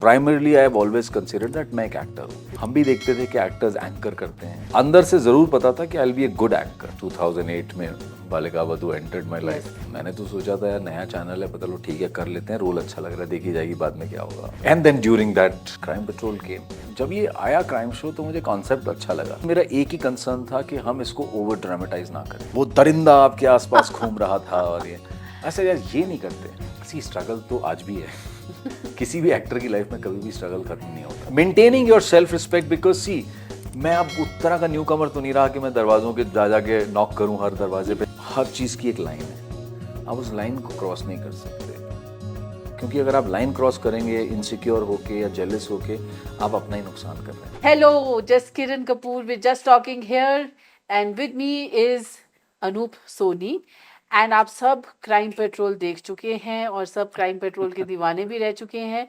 Primarily I have always considered that मैं एक actor हूँ। हम भी देखते थे कि एक्टर्स एंकर करते हैं। अंदर से जरूर पता था कि I will be a good actor. 2008 में Balika Vadhu entered my life. मैंने तो सोचा था यार नया चैनल है, पता लो ठीक है कर लेते हैं, रोल अच्छा लग रहा है, देखी जाएगी बाद में क्या होगा। And then during that crime patrol came. जब ये आया क्राइम शो तो मुझे कॉन्सेप्ट अच्छा लगा। मेरा एक ही कंसर्न था कि हम इसको ओवर ड्रामेटाइज ना करें। वो दरिंदा आपके आसपास घूम रहा था और ये ऐसे यार ये नहीं करते। सी स्ट्रगल तो आज भी है। किसी भी एक्टर की लाइफ में कभी भी स्ट्रगल खत्म नहीं होता। Maintaining your self respect, because see मैं अब उस तरह का न्यू कमर तो नहीं रहा कि मैं दरवाजों के जा जाके नॉक करूं हर दरवाजे पे। हर चीज की एक लाइन है, आप उस लाइन को क्रॉस नहीं कर सकते, क्योंकि अगर आप लाइन क्रॉस करेंगे इनसिक्योर होके या जेलस होके, आप अपना ही नुकसान कर रहे हैं। Hello, just Kiran Kapoor with Just Talking here, and with me is Anoop Soni. And आप सब क्राइम पेट्रोल देख चुके हैं और सब क्राइम पेट्रोल के दीवाने भी रह चुके हैं।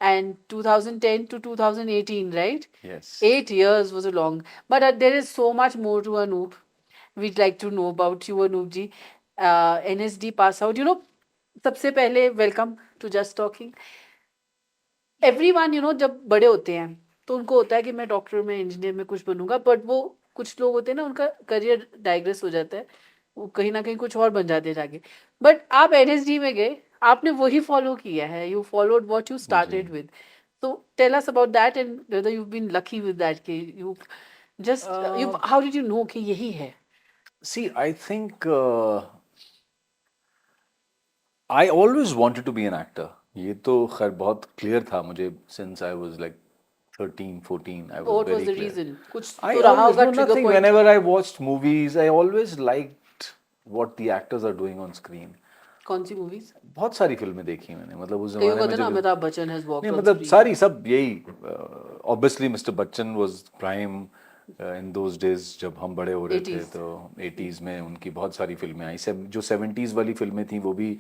And 2010 to 2018, right? Yes. 8 years was a long, but there is so much more to Anup. We'd like to know about you, Anup ji. NSD pass out. सबसे पहले welcome to just talking. Everyone जब बड़े होते हैं तो उनको होता है कि मैं डॉक्टर में इंजीनियर में कुछ बनूंगा, बट वो कुछ लोग होते हैं ना उनका करियर डाइग्रेस हो जाता है, वो कहीं ना कहीं कुछ और बन जाते हैं जाके। बट आप एनएसडी में गए, आपने वही फॉलो किया है, you followed what you started with. so tell us about that and whether you've been lucky with that कि you just you how did you know कि यही है? See, I think I always wanted to be an actor. ये तो खैर बहुत clear था मुझे since I was like 13, 14. I was What was very the clear. reason? कुछ I तो रहा always होगा know trigger nothing. point. Whenever I watched movies, I always liked what the actors are doing on screen. कौन सी movies? बहुत सारी फिल्में देखी मैंने, मतलब उस कई जमाने में होता है ना जब अमिताभ बच्चन हैज वॉक्ड नहीं ऑन मतलब स्क्रीन। सारी सब यही obviously mister Bachchan was prime in those days जब हम बड़े हो रहे थे। 80s. तो 80s में उनकी बहुत सारी फिल्में आई। सब जो 70s वाली फिल्में थी वो भी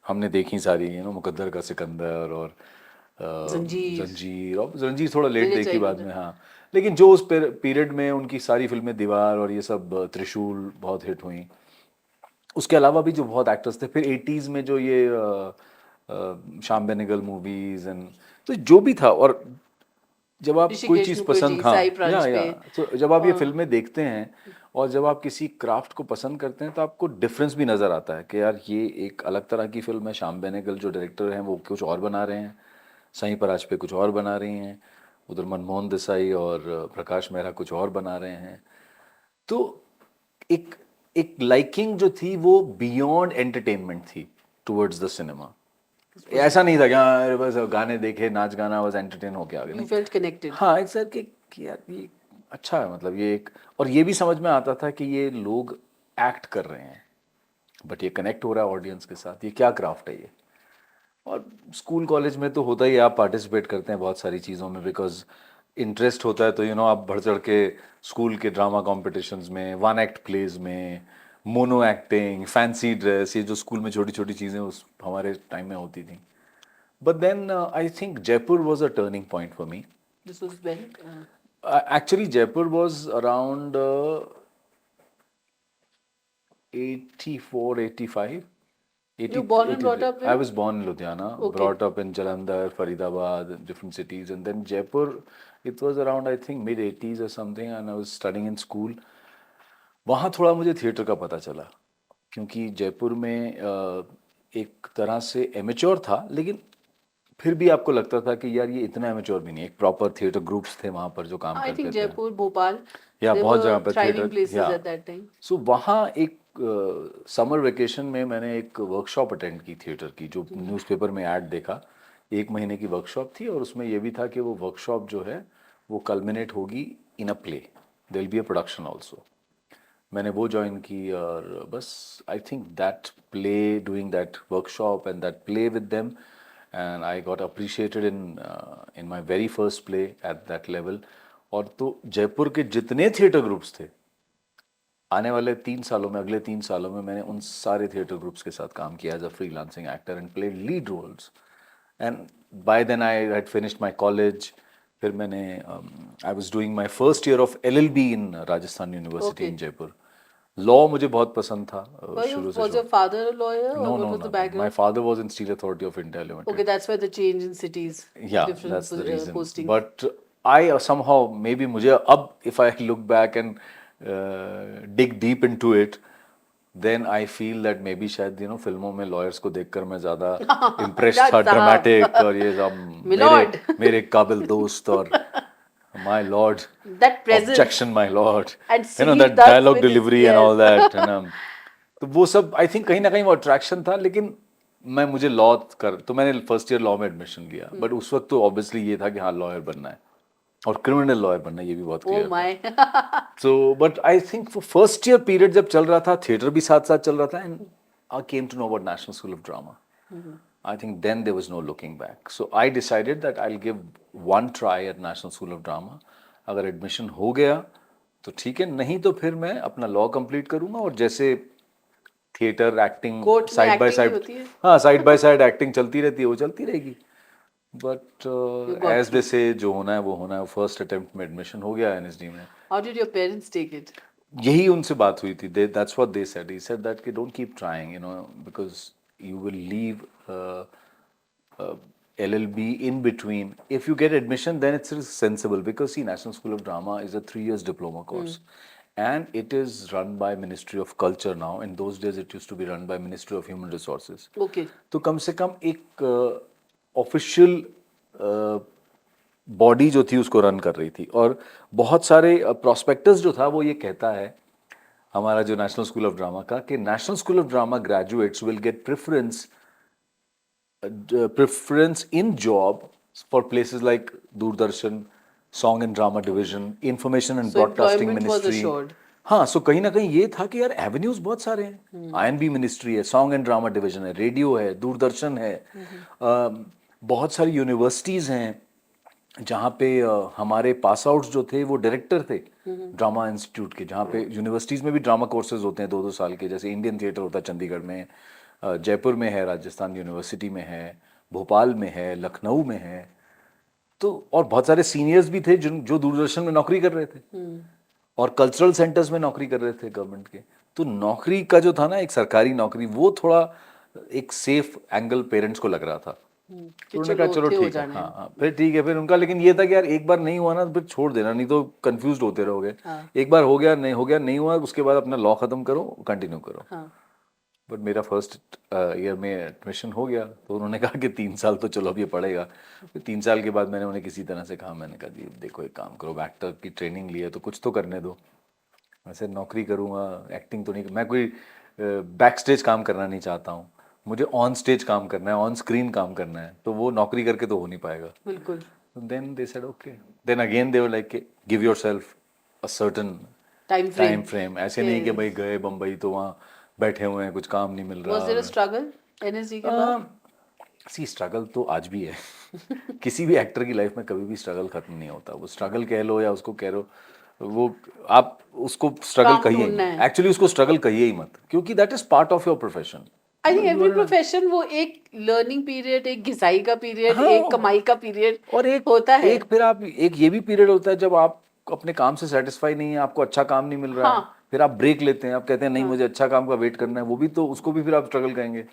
हमने देखी सारी, मुकद्दर का सिकंदर और जंजीर। जंजीर। और जंजीर थोड़ा लेट लेले देखी चाहिए बाद था। में, हाँ। लेकिन जो उस पीरियड में उनकी सारी फिल्में, दीवार और ये सब, त्रिशूल बहुत हिट हुई। उसके अलावा भी जो बहुत एक्टर्स थे, फिर 80s में जो ये श्याम बेनेगल मूवीज एंड तो जो भी था। और जब आप कोई ऋषिकेश चीज़ पसंद, मुखर्जी हाँ, साई प्रांजपे। तो जब आप ये हाँ। फिल्में देखते हैं और जब आप किसी क्राफ्ट को पसंद करते हैं तो आपको डिफरेंस भी नज़र आता है कि यार ये एक अलग तरह की फिल्म है। श्याम बेनेगल जो डायरेक्टर हैं वो कुछ और बना रहे हैं, साई परांजपे कुछ और बना रही हैं, उधर मनमोहन देसाई और प्रकाश मेहरा कुछ और बना रहे हैं। तो एक एक लाइकिंग जो थी वो बियॉन्ड एंटरटेनमेंट थी टुवर्ड्स द सिनेमा। ऐसा नहीं था कि हाँ अरे बस गाने देखे, नाच गाना, बस एंटरटेन होके आ गए, यू नहीं। Felt connected. हाँ, एक सर कि यार ये अच्छा है, मतलब ये एक, और ये भी समझ में आता था कि ये लोग एक्ट कर रहे हैं बट ये कनेक्ट हो रहा है ऑडियंस के साथ, ये क्या क्राफ्ट है ये। और स्कूल कॉलेज में तो होता ही है, आप पार्टिसिपेट करते हैं बहुत सारी चीज़ों में बिकॉज इंटरेस्ट होता है। तो आप बढ़ चढ़ के स्कूल के ड्रामा कॉम्पिटिशन्स में, वन एक्ट प्लेज में, मोनो एक्टिंग, फैंसी ड्रेस, ये जो स्कूल में छोटी छोटी चीज़ें उस हमारे टाइम में होती थी। But then I think Jaipur was a turning point for me. This was when Actually, Jaipur was around 84, 85. 80, you born and 80 brought up I in? was born in Ludhiana, Okay. brought up in Jalandhar, Faridabad, different cities. And then Jaipur, it was around I think mid 80s or something, and I was studying in school. वहाँ थोड़ा मुझे theatre का पता चला, क्योंकि जयपुर में एक तरह से एमेच्योर था, लेकिन फिर भी आपको लगता था कि यार ये इतना एमेच्योर भी नहीं। एक प्रॉपर थिएटर ग्रुप्स थे वहाँ पर जो काम आई करते थिंक थे, जयपुर, भोपाल, या they बहुत were जगह पर thriving थिएटर, places या at that time. सो वहाँ एक समर वेकेशन में मैंने एक वर्कशॉप अटेंड की थिएटर की, जो न्यूज़पेपर में ऐड देखा। 1 महीने की वर्कशॉप थी और उसमें ये भी था कि वो वर्कशॉप जो है वो कल्मिनेट होगी in a play, there will be a production also. मैंने वो ज्वाइन की और बस I think that play, doing that workshop and that play with them, and I got appreciated in my very first play at that level. और तो जयपुर के जितने theatre groups थे, आने वाले 3 सालों में, अगले 3 सालों में मैंने उन सारे थिएटर ग्रुप्स के साथ काम किया as a freelancing actor and play lead roles. And by then I had finished my college. फिर मैंने I was doing my first year of LLB in Rajasthan university Okay. In Jaipur, law मुझे बहुत पसंद था शुरू से Was your father a lawyer or No, what no, was no, the no. My background? father was in Steel Authority of India Limited. Okay, that's why the change in cities, Yeah, different that's the reason. postings. But I somehow maybe मुझे अब if I look back and dig deep into it, then I feel that maybe शायद फिल्मों में lawyers को देखकर मैं ज़्यादा impressed था, जज साहब। dramatic और ये सब Milord. मेरे काबिल दोस्त और my lord, That presence objection my lord, and you know singing that ducks dialogue with his- delivery and all yes. that, है ना. तो वो सब आई थिंक कहीं ना कहीं वो अट्रैक्शन था, लेकिन मैं मुझे लॉ कर तो मैंने फर्स्ट ईयर लॉ में एडमिशन लिया, बट उस वक्त तो ऑब्वियसली ये था कि हाँ लॉयर बनना है और क्रिमिनल लॉयर बनना है, ये भी बहुत Oh क्लियर था. my. So but I think first year period जब चल रहा था, थिएटर भी साथ साथ चल रहा था, and I came to know about national school of drama. I think then there was no looking back. So I decided that I'll give one try at National School of Drama. अगर admission हो गया तो ठीक है, नहीं तो फिर मैं अपना लॉ कंप्लीट करूंगा और जैसे थिएटर एक्टिंग कोर्ट में साइड बाय acting भी साइड, होती है? हाँ साइड बाय साइड एक्टिंग चलती रहती है, वो चलती रहेगी. बट got एज दे से जो होना है वो होना है. फर्स्ट अटेम्प्ट में एडमिशन हो गया एनएसडी में. How did your parents take it? यही उनसे बात हुई थी. That's what they said. He said that कि don't keep trying, because you will leave LLB in between. If you get admission, then it's sensible, because see, National School of Drama is a 3 years diploma course, and it is run by Ministry of Culture now. In those days, it used to be run by Ministry of Human Resources. Okay. तो कम से कम एक official body जो थी उसको run कर रही थी, और बहुत सारे प्रोस्पेक्टस जो था वो ये कहता है हमारा जो नेशनल स्कूल ऑफ ड्रामा का, कि national school of drama graduates will get preference in job for places like Doordarshan, Song and Drama Division, Information and So Broadcasting employment was Ministry. assured. हाँ, सो कहीं ना कहीं ये था कि यार एवेन्यूज बहुत सारे हैं. आईएनबी मिनिस्ट्री है, सॉन्ग एंड ड्रामा डिवीजन है, रेडियो है, दूरदर्शन है, बहुत सारी यूनिवर्सिटीज हैं जहाँ पे हमारे पास आउट्स जो थे वो डायरेक्टर थे ड्रामा इंस्टीट्यूट के, जहाँ पे यूनिवर्सिटीज़ में भी ड्रामा कोर्सेज होते हैं 2-2 साल के. जैसे इंडियन थिएटर होता है चंडीगढ़ में, जयपुर में है, राजस्थान यूनिवर्सिटी में है, भोपाल में है, लखनऊ में है. तो और बहुत सारे सीनियर्स भी थे जो दूरदर्शन में नौकरी कर रहे थे और कल्चरल सेंटर्स में नौकरी कर रहे थे गवर्नमेंट के. तो नौकरी का जो था ना, एक सरकारी नौकरी, वो थोड़ा एक सेफ एंगल पेरेंट्स को लग रहा था. तो उन्होंने कहा चलो ठीक है, हाँ हाँ फिर ठीक है. फिर उनका लेकिन ये था कि यार एक बार नहीं हुआ ना तो फिर छोड़ देना, नहीं तो कंफ्यूज होते रहोगे. एक बार हो गया, नहीं हुआ, उसके बाद अपना लॉ खत्म करो, कंटिन्यू करो. बट मेरा फर्स्ट ईयर में एडमिशन हो गया, तो उन्होंने कहा कि 3 साल तो चलो अब ये पड़ेगा. फिर 3 साल के बाद मैंने उन्हें किसी तरह से कहा, मैंने कहा जी देखो एक काम करो, एक्टर की ट्रेनिंग ली है तो कुछ तो करने दो. वैसे नौकरी करूँगा, एक्टिंग तो नहीं, मैं कोई बैक स्टेज काम करना नहीं चाहता हूँ, मुझे ऑन स्टेज काम करना है, ऑन स्क्रीन काम करना है, तो वो नौकरी करके तो हो नहीं पाएगा. बिल्कुल. Then they said okay. Then again they were like give yourself a certain time frame. ऐसे नहीं कि भाई गए बम्बई तो वहाँ बैठे हुए हैं, कुछ काम नहीं मिल रहा. Was there a struggle NSD के बाद? सी स्ट्रगल तो आज भी है. किसी भी एक्टर की लाइफ में कभी भी स्ट्रगल खत्म नहीं होता. वो स्ट्रगल कह लो या उसको कह लो, वो आप उसको स्ट्रगल काम कहिए, ढूंढना है. एक्चुअली उसको स्ट्रगल कहिए ही मत, क्योंकि that is part of your profession. I think every profession वो एक लर्निंग पीरियड, एक घिसाई का पीरियड, हाँ. एक कमाई का पीरियड और एक होता है. एक फिर आप एक ये भी पीरियड होता है जब आप अपने काम से सेटिस्फाई नहीं है, आपको अच्छा काम नहीं मिल रहा है, फिर आप ब्रेक लेते हैं, आप कहते हैं नहीं मुझे अच्छा काम का वेट करना है, वो भी तो उसको भी फिर आप स्ट्रगल कहेंगे.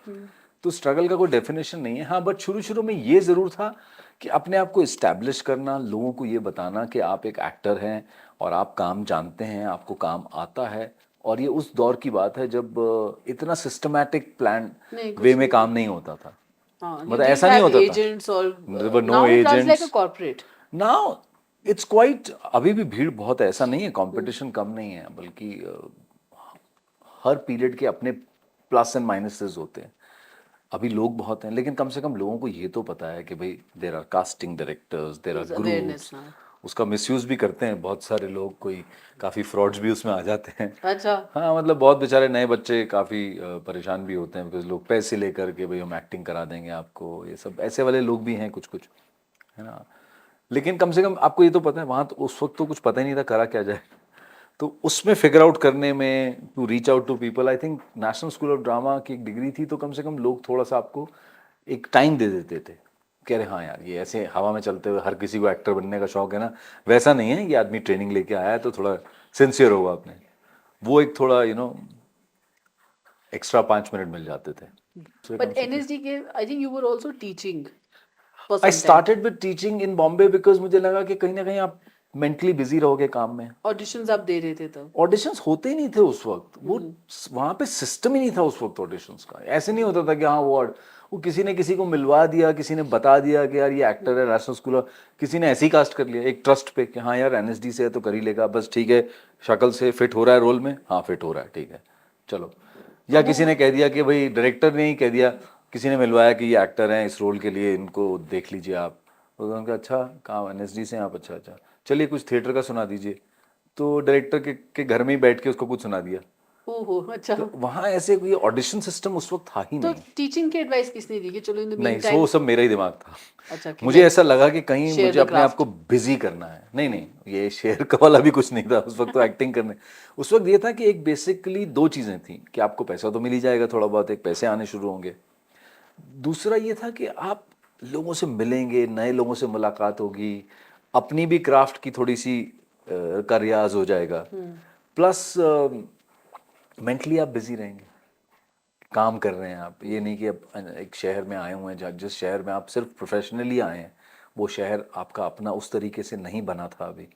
तो स्ट्रगल का कोई डेफिनेशन नहीं है. हाँ, बट शुरू में ये जरूर था कि अपने आप को इस्टेब्लिश करना, लोगों को ये बताना कि आप एक एक्टर हैं और आप काम जानते हैं, आपको काम आता है. और ये उस दौर की बात है जब इतना सिस्टमैटिक प्लान वे में काम नहीं होता था. मतलब ऐसा नहीं होता था. एजेंट्स और There were no now it runs agents. like a corporate. Now it's quite, अभी भी भीड़ बहुत है, ऐसा नहीं है, कंपटीशन कम नहीं है, बल्कि हर पीरियड के अपने प्लस एंड माइनसेस होते हैं. अभी लोग बहुत हैं, लेकिन कम से कम लोगों को ये तो पता है कि भाई there are casting directors, there are groups. उसका मिसयूज भी करते हैं बहुत सारे लोग, कोई काफ़ी फ्रॉड्स भी उसमें आ जाते हैं. अच्छा. हाँ, मतलब बहुत बेचारे नए बच्चे काफ़ी परेशान भी होते हैं, बिकॉज लोग पैसे लेकर के भाई हम एक्टिंग करा देंगे आपको, ये सब ऐसे वाले लोग भी हैं कुछ कुछ, है ना. लेकिन कम से कम आपको ये तो पता है, वहाँ तो उस वक्त तो कुछ पता ही नहीं था करा क्या जाए. तो उसमें फिगर आउट करने में, to reach out to people, I think national school of drama की एक डिग्री थी, तो कम से कम लोग थोड़ा सा आपको एक टाइम दे देते थे. कह रहे हाँ यार ये ऐसे हवा में चलते हुए हर किसी को एक्टर बनने का शौक है ना, वैसा नहीं है, ये आदमी ट्रेनिंग लेके आया है तो थोड़ा सिंसियर होगा आपने. वो एक थोड़ा एक्स्ट्रा 5 मिनट मिल जाते थे। So it But also- NSD के I think you were also teaching for I some time. started with teaching in Bombay because मुझे लगा कि कहीं ना कहीं आप मेंटली बिजी रहोगे काम में। Auditions आप दे रहे थे तब। ऑडिशंस होते ही नहीं थे उस वक्त, वो वहां पे सिस्टम ही नहीं था उस वक्त ऑडिशंस का। ऐसे नहीं होता था कि हाँ वो किसी ने किसी को मिलवा दिया, किसी ने बता दिया कि यार ये एक्टर है नेशनल स्कूल ऑफ, किसी ने ऐसे ही कास्ट कर लिया एक ट्रस्ट पे कि हाँ यार एनएसडी से है तो कर ही लेगा, बस ठीक है शक्ल से फिट हो रहा है रोल में, हाँ फिट हो रहा है ठीक है चलो। या किसी ने कह दिया कि भाई डायरेक्टर ने ही कह दिया, किसी ने मिलवाया कि ये एक्टर हैं इस रोल के लिए, इनको देख लीजिए आप। तो उन्होंने कहा अच्छा कहाँ एनएसडी से हैं आप, अच्छा अच्छा चलिए कुछ थिएटर का सुना दीजिए। तो डायरेक्टर के घर में ही बैठ के उसको कुछ सुना दिया। ओहो अच्छा। तो वहाँ ऐसे कोई ऑडिशन सिस्टम उस वक्त था ही तो नहीं। टीचिंग की एडवाइस किसने दी कि चलो इन द नहीं मीन टाइम। वो सब मेरा ही दिमाग था। अच्छा कि मुझे ऐसा लगा कि कहीं share मुझे the अपने आप craft. को बिजी करना है। नहीं नहीं ये शेयर का वाला भी कुछ नहीं था उस वक्त, तो एक्टिंग करने उस वक्त ये था कि एक बेसिकली दो चीज़ें थी कि आपको पैसा तो मिल ही जाएगा थोड़ा बहुत, एक पैसे आने शुरू होंगे। दूसरा ये था कि आप लोगों से मिलेंगे, नए लोगों से मुलाकात होगी, अपनी भी क्राफ्ट की थोड़ी सी का रियाज हो जाएगा, प्लस मेंटली आप बिजी रहेंगे, काम कर रहे हैं आप। ये नहीं कि अब एक शहर में आए हुए हैं जहाँ जिस शहर में आप सिर्फ प्रोफेशनली आए हैं, वो शहर आपका अपना उस तरीके से नहीं बना था अभी।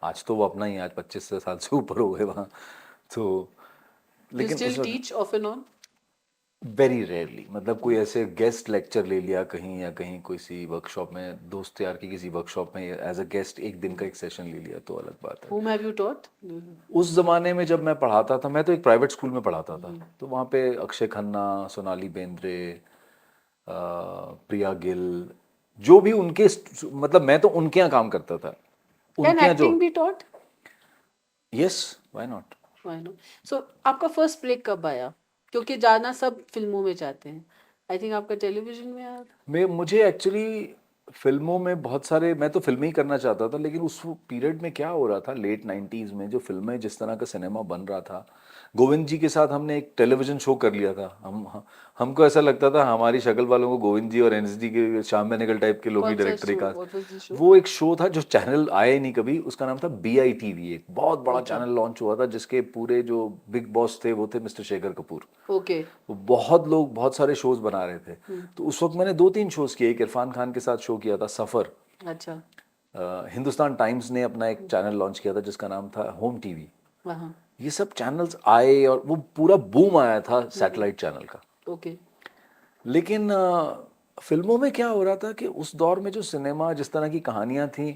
आज तो वो अपना ही है, आज 25 साल से ऊपर हो गए वहाँ तो। you लेकिन still उस वक्त teach off and on. Very rarely, मतलब कोई ऐसे गेस्ट लेक्चर ले लिया कहीं, या कहीं कोई सी वर्कशॉप में दोस्त यार की किसी वर्कशॉप में एज अ गेस्ट एक दिन का एक सेशन ले लिया तो अलग बात है। Whom have you taught? उस जमाने में जब मैं पढ़ाता था, मैं तो एक प्राइवेट स्कूल में पढ़ाता था, तो वहाँ पे अक्षय खन्ना, सोनाली बेंद्रे, प्रिया गिल, जो भी उनके मतलब मैं तो उनके यहाँ काम करता था। Can उनके यहाँ जो acting be taught? Yes why not. Why not? So आपका फर्स्ट ब्रेक कब आया? क्योंकि जाना सब फिल्मों में चाहते हैं। आई थिंक आपका टेलीविजन में आया था। मुझे एक्चुअली फिल्मों में बहुत सारे, मैं तो फिल्में ही करना चाहता था, लेकिन उस पीरियड में क्या हो रहा था लेट 90s में, जो फिल्में जिस तरह का सिनेमा बन रहा था, गोविंद जी के साथ हमने एक टेलीविजन शो कर लिया था। हमको ऐसा लगता था हमारी शक्ल वालों को गोविंद जी और एनएसडी के श्याम बेनेगल टाइप के लोग ही कौन सा डायरेक्टर ही show? Cast. What was the show? वो एक शो था जो चैनल आया ही नहीं कभी, उसका नाम था BITV, एक बहुत बड़ा चैनल लॉन्च हुआ था जिसके पूरे जो बिग बॉस थे वो थे मिस्टर शेखर कपूर। ओके। वो बहुत लोग बहुत सारे शोज बना रहे थे। तो उस वक्त मैंने 2-3 शोज किए, एक इरफान खान के साथ शो किया था सफ़र। अच्छा। हिंदुस्तान टाइम्स ने अपना एक चैनल लॉन्च किया था जिसका नाम था होम टीवी। हाँ। ये सब चैनल्स आए और वो पूरा बूम आया था सैटेलाइट चैनल का। ओके। लेकिन फिल्मों में क्या हो रहा था कि उस दौर में जो सिनेमा जिस तरह की कहानियां थी,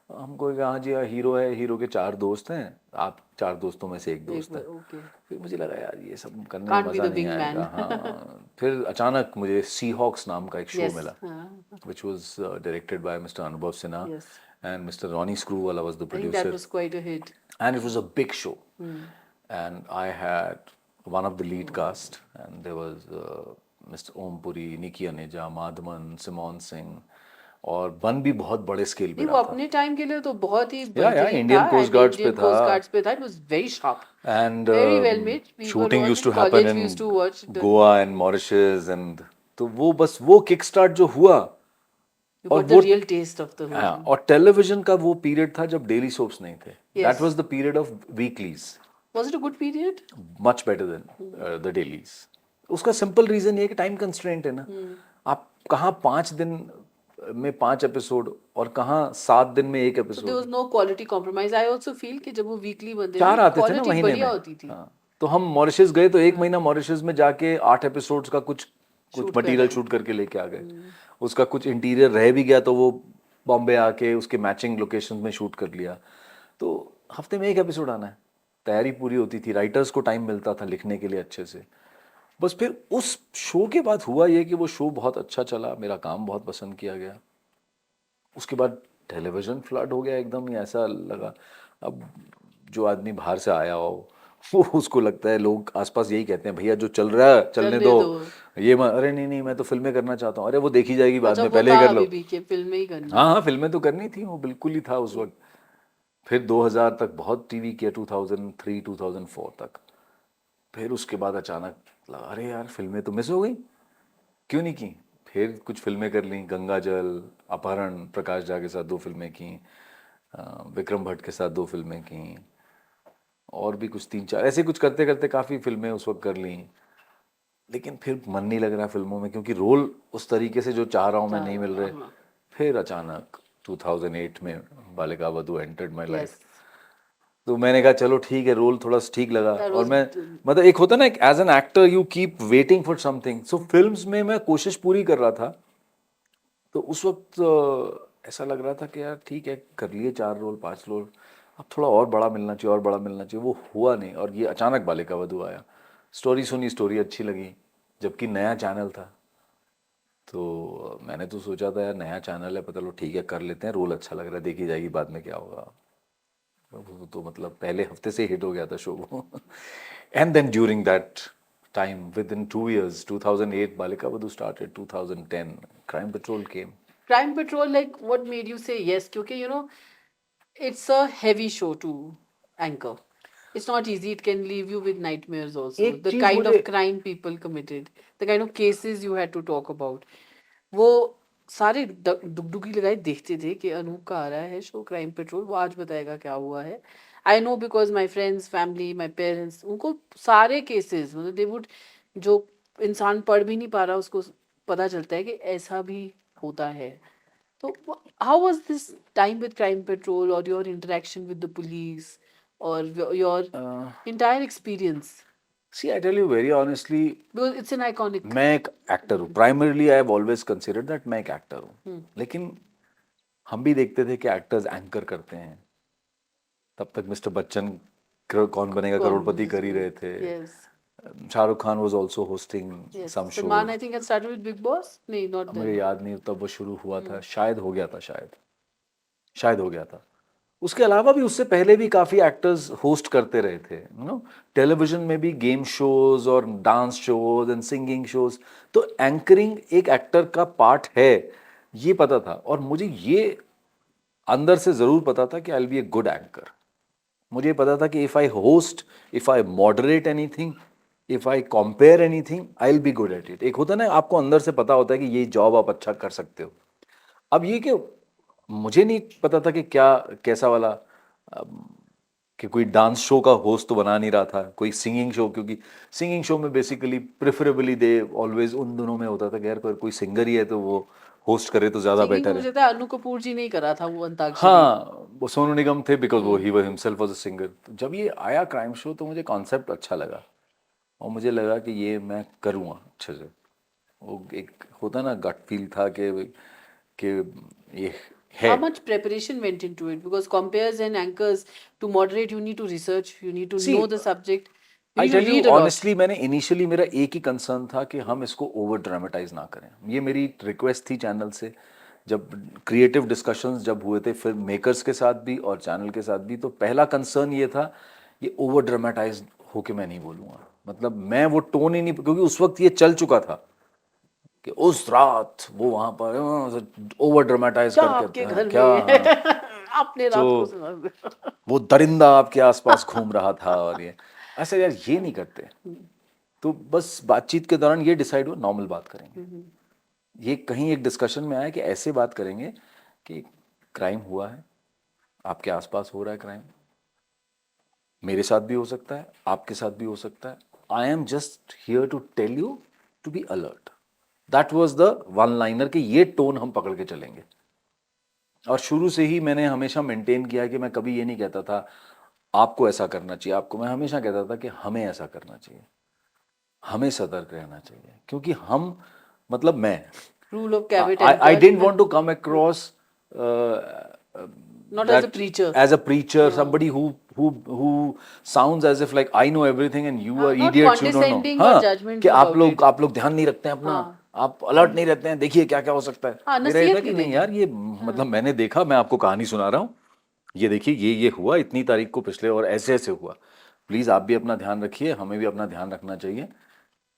हमको कहा जी हीरो है, हीरो के 4 दोस्त हैं, आप 4 दोस्तों में से एक दोस्त है। ओके। फिर मुझे लगा यार ये सब करने में Can't be मज़ा the नहीं wingman. आएगा। हाँ फिर अचानक मुझे सी हॉक्स नाम का एक शो Yes. मिला, हाँ। which was directed by Mr. Anubhav Sinha, Yes. and Mr. Ronnie Screwvala was the I think that producer, was quite a hit. and it was a big show. And I had one of the lead cast, and there was Mr. Om Puri, Nikki Aneja, Madhavan, Simon Singh, और one भी बहुत बड़े scale पे नहीं वो रहा था। अपने टाइम के लिए तो बहुत ही या बेहतरीन इंडियन था। कोस्ट गार्ड्स पे इंडियन कोस्ट था, गार्ड्स पे था। It was very sharp, and very well made. shooting used to happen in Goa and Mauritius, and तो वो बस वो किक स्टार्ट जो हुआ, You और got the वो real taste of the whole हाँ, thing. और टेलीविजन का वो पीरियड था जब डेली सोप्स नहीं थे। Yes. That was the period of weeklies, Was it a good period? Much better than the dailies. उसका सिंपल रीजन ये है कि टाइम कंस्ट्रेंट है ना। आप कहाँ 5 दिन में 5 एपिसोड और कहाँ 7 दिन में एक So there episode. was no quality compromise. I also feel कि जब वो weekly बनते 4 थे आते थे ना quality महीने बढ़िया में। होती थी। हाँ, तो हम मॉरिशस गए तो 1 महीना मॉरिशस में जाके 8 एपिसोड्स का कुछ Shoot मटेरियल कर शूट करके लेके आ गए। उसका कुछ इंटीरियर रह भी गया तो वो बॉम्बे आके उसके मैचिंग लोकेशन में शूट कर लिया। तो हफ्ते में एक एपिसोड आना है, तैयारी पूरी होती थी, राइटर्स को टाइम मिलता था लिखने के लिए अच्छे से। बस फिर उस शो के बाद हुआ ये कि वो शो बहुत अच्छा चला, मेरा काम बहुत पसंद किया गया। उसके बाद टेलीविज़न फ्लड हो गया एकदम ही, ऐसा लगा अब जो आदमी बाहर से आया हो वो उसको लगता है, लोग आसपास यही कहते हैं भैया जो चल रहा है चलने दो, ये अरे नहीं नहीं मैं तो फिल्में करना चाहता हूँ, अरे वो देखी जाएगी बाद अच्छा में, वो पहले था ही कर लो। अभी भी कि फिल्में ही करनी। हाँ हाँ फिल्में तो करनी थी, वो बिल्कुल ही था उस वक्त। फिर 2000 तक बहुत टीवी किया, 2003 2004 तक। फिर उसके बाद अचानक लगा अरे यार फिल्में तो मिस हो गई, क्यों नहीं की। फिर कुछ फिल्में कर ली, गंगा जल, अपहरण, प्रकाश झा के साथ 2 फिल्में की, विक्रम भट्ट के साथ 2 फिल्में की, और भी कुछ 3-4 ऐसे कुछ करते करते काफ़ी फिल्में उस वक्त कर ली, लेकिन फिर मन नहीं लग रहा फिल्मों में क्योंकि रोल उस तरीके से जो चाह रहा हूँ मैं नहीं मिल रहे। हाँ, फिर अचानक 2008 में Balika Vadhu entered my yes, life. तो मैंने कहा चलो ठीक है, रोल थोड़ा ठीक लगा। दैट और वाज मैं मतलब एक होता ना, as an actor you keep waiting for something, so films में मैं कोशिश पूरी कर रहा था। तो उस वक्त ऐसा लग रहा था कि यार ठीक है, कर लिए 4 रोल 5 रोल, अब थोड़ा और बड़ा मिलना चाहिए और बड़ा मिलना चाहिए। वो हुआ नहीं, और ये अचानक बालिका वधू आया। स्टोरी सुनी, स्टोरी अच्छी लगी, जबकि नया चैनल था। तो मैंने तो सोचा था यार नया चैनल है, पता लो ठीक है कर लेते हैं, रोल अच्छा लग रहा है, देखी जाएगी बाद में क्या होगा। वो तो मतलब पहले हफ्ते से हिट हो गया था शो वो। And then during that time, within 2 years, 2008 Balika Vadhu started, 2010 crime patrol came. Crime patrol, like what made you say yes? क्योंकि it's a heavy show to anchor. It's not easy. It can leave you with nightmares also. एक The चीज kind मुझे, of crime people committed, the kind of cases you had to talk about. वो सारे डुगडुगी लगाए देखते थे कि अनूप का आ रहा है शो क्राइम पेट्रोल, वो आज बताएगा क्या हुआ है। I know because my friends, family, my parents, उनको सारे केसेस मतलब दे वुड, जो इंसान पढ़ भी नहीं पा रहा उसको पता चलता है कि ऐसा भी होता है। So, how was this time with Crime Patrol, or your interaction with the police, or your entire experience? See I tell you very honestly, Because it's an iconic. मैं एक एक्टर हूँ, primarily I have always considered that मैं एक actor हूँ। लेकिन हम भी देखते थे कि एक्टर्स एंकर करते हैं, तब तक मिस्टर बच्चन कौन बनेगा करोड़पति कर ही रहे थे। Yes, Shahrukh Khan was also hosting yes. Some Salman, shows. I think, had started with Big Boss. No, not मुझे then. याद नहीं तब वो शुरू हुआ था, शायद हो गया था, शायद हो गया था। उसके अलावा भी उससे पहले भी काफ़ी एक्टर्स होस्ट करते रहे थे, टेलीविजन में भी गेम शोज और dance shows and singing shows. तो एंकरिंग एक एक्टर का पार्ट है, ये पता था। और मुझे ये अंदर से ज़रूर पता था कि I will be a good anchor. मुझे पता था कि if I host, if I moderate anything, if I compare anything, I will be good at it. एक होता है ना, आपको अंदर से पता होता है कि ये जॉब आप अच्छा कर सकते हो। अब ये कि मुझे नहीं पता था कि क्या कैसा वाला, कि कोई डांस शो का होस्ट तो बना नहीं रहा था, कोई सिंगिंग शो, क्योंकि सिंगिंग शो में बेसिकली प्रेफरेबली दे ऑलवेज उन दोनों में होता था कि यार कोई सिंगर ही है तो वो होस्ट करे तो ज़्यादा Singing बेटर है। मुझे था अनु कपूर जी ने ही करा था वो अंताक्षरी। हाँ, वो सोनू निगम थे, बिकॉज वो he himself was a singer. जब ये आया क्राइम शो तो मुझे कॉन्सेप्ट अच्छा लगा, और मुझे लगा कि ये मैं करूँगा अच्छे से। वो एक होता ना गट फील था कि ये है। How much preparation went into it? Because compares and anchors, to moderate, you need to research, you need to see know the subject, you I need to tell you read a lot. Honestly, मैंने initially मेरा एक ही concern था कि हम इसको over dramatise ना करें। ये मेरी रिक्वेस्ट थी चैनल से, जब क्रिएटिव डिस्कशंस जब हुए थे फिल्म मेकर्स के साथ भी और चैनल के साथ भी, तो पहला कंसर्न ये था, ये ओवर ड्रामेटाइज होके मैं नहीं बोलूँगा। मतलब मैं वो टोन ही नहीं, क्योंकि उस वक्त ये चल चुका था कि उस रात वो वहाँ पर ओवर ड्रामेटाइज क्या करके आपके हाँ, घर क्या में हाँ, आपने रात को तो सुना? वो दरिंदा आपके आसपास घूम रहा था, और ये ऐसे यार ये नहीं करते। तो बस बातचीत के दौरान ये डिसाइड हुआ नॉर्मल बात करेंगे। ये कहीं एक डिस्कशन में आया कि ऐसे बात करेंगे कि क्राइम हुआ है, आपके आसपास हो रहा है क्राइम, मेरे साथ भी हो सकता है, आपके साथ भी हो सकता है। I am just here to tell you to be alert. That was the one liner कि ये टोन हम पकड़ के चलेंगे। और शुरू से ही मैंने हमेशा मेंटेन किया कि मैं कभी ये नहीं कहता था आपको ऐसा करना चाहिए, आपको, मैं हमेशा कहता था कि हमें ऐसा करना चाहिए, हमें सतर्क रहना चाहिए। क्योंकि हम, मतलब मैं, Rule of caveat I emptor. didn't want to come across Not as a that preacher. as a preacher, somebody who sounds as if like I know everything and you are Not idiots, you don't know। condescending or हाँ, कि judgmental about it. आप लोग ध्यान नहीं रखते हैं अपना, हाँ। आप अलर्ट नहीं रहते हैं, देखिए क्या क्या हो सकता है। हाँ, मेरा ये था नसीहत कि नहीं नहीं देना। यार, ये मतलब मैंने देखा, मैं आपको कहानी सुना रहा हूँ, ये देखिए ये हुआ इतनी तारीख को पिछले, और ऐसे ऐसे हुआ। प्लीज आप भी अपना ध्यान रखिए, हमें भी अपना ध्यान रखना चाहिए। तो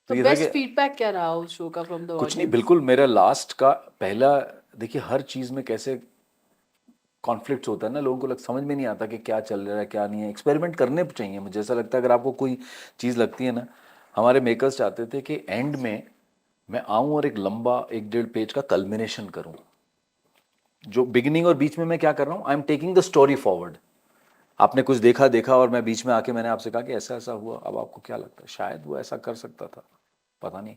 तो ये था बेस्ट कि फीडबैक क्या रहा उस शो का फ्रॉम द कुछ नहीं, ऑडियंस? बिल्कुल मेरा लास्ट का पहला, देखिए हर चीज़ में कैसे कॉन्फ्लिक्ट्स होता है ना, लोगों को समझ में नहीं आता कि क्या चल रहा है क्या नहीं है। एक्सपेरिमेंट करने चाहिए, मुझे ऐसा लगता है। अगर आपको कोई चीज़ लगती है ना, हमारे मेकर्स चाहते थे कि एंड में मैं आऊँ और एक लंबा 1-1.5 पेज का कल्मिनेशन करूँ। जो बिगिनिंग और बीच में मैं क्या कर रहा हूँ, I am taking the story forward. आपने कुछ देखा और मैं बीच में आके मैंने आपसे कहा कि ऐसा ऐसा हुआ, अब आपको क्या लगता है शायद वो ऐसा कर सकता था, पता नहीं।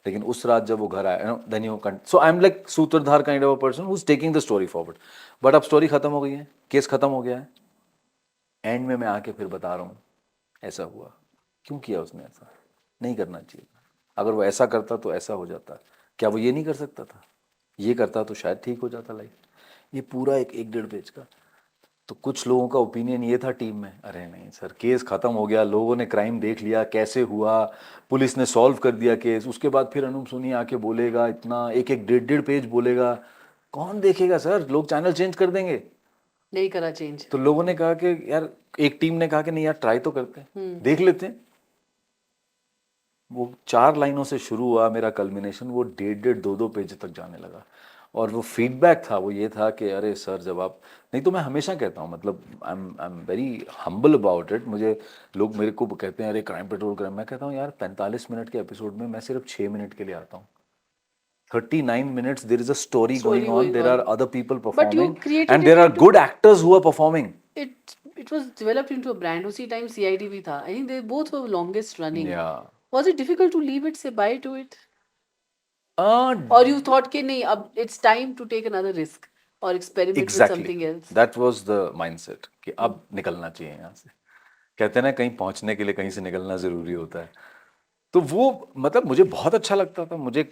लेकिन उस रात जब वो घर आया, then you so I am like सूत्रधार kind of a person who is taking the story forward. But अब स्टोरी खत्म हो गई है, केस खत्म हो गया है, एंड में मैं आके फिर बता रहा हूँ ऐसा हुआ, क्यों किया उसने ऐसा, नहीं करना चाहिए था। अगर वो ऐसा करता तो ऐसा हो जाता, क्या वो ये नहीं कर सकता था, ये करता तो शायद ठीक हो जाता लाइफ। ये पूरा एक डेढ़ पेज का। तो कुछ लोगों का ओपिनियन ये था टीम में, अरे नहीं सर केस खत्म हो गया, लोगों ने क्राइम देख लिया कैसे हुआ, पुलिस ने सॉल्व कर दिया केस, उसके बाद फिर अनूप सोनी आके बोलेगा इतना एक डेढ़ पेज बोलेगा, कौन देखेगा सर, लोग चैनल चेंज कर देंगे। नहीं करा चेंज। तो लोगों ने कहा कि यार, एक टीम ने कहा कि नहीं यार ट्राई तो करते हैं, देख लेते हैं। वो 4 लाइनों से शुरू हुआ मेरा कल्मिनेशन, वो डेढ़ दो पेज तक जाने लगा। और वो फीडबैक था वो ये था कि अरे सर जब आप, नहीं तो मैं हमेशा कहता हूँ, मतलब I am very humble about it. मुझे लोग मेरे को कहते हैं अरे क्राइम पेट्रोल क्राइम, मैं कहता हूँ यार 45 मिनट के एपिसोड में मैं सिर्फ 6 मिनट के लिए आता हूँ। 39 minutes there is a story Story going on, going there on. are other people But you performing, created and it there are into- good actors who are performing. It was developed into a brand. उसी time CID भी था. I think they both were longest running. Yeah. Was it difficult to leave it, say bye to it? Uh, Or you thought कि नहीं अब it's time to take another risk or experiment with Exactly. something else? That was the mindset कि अब निकलना चाहिए यहाँ से। कहते हैं ना कहीं पहुंचने के लिए कहीं से निकलना जरूरी होता है। तो वो मतलब मुझे बहुत अच्छा लगता था। मुझे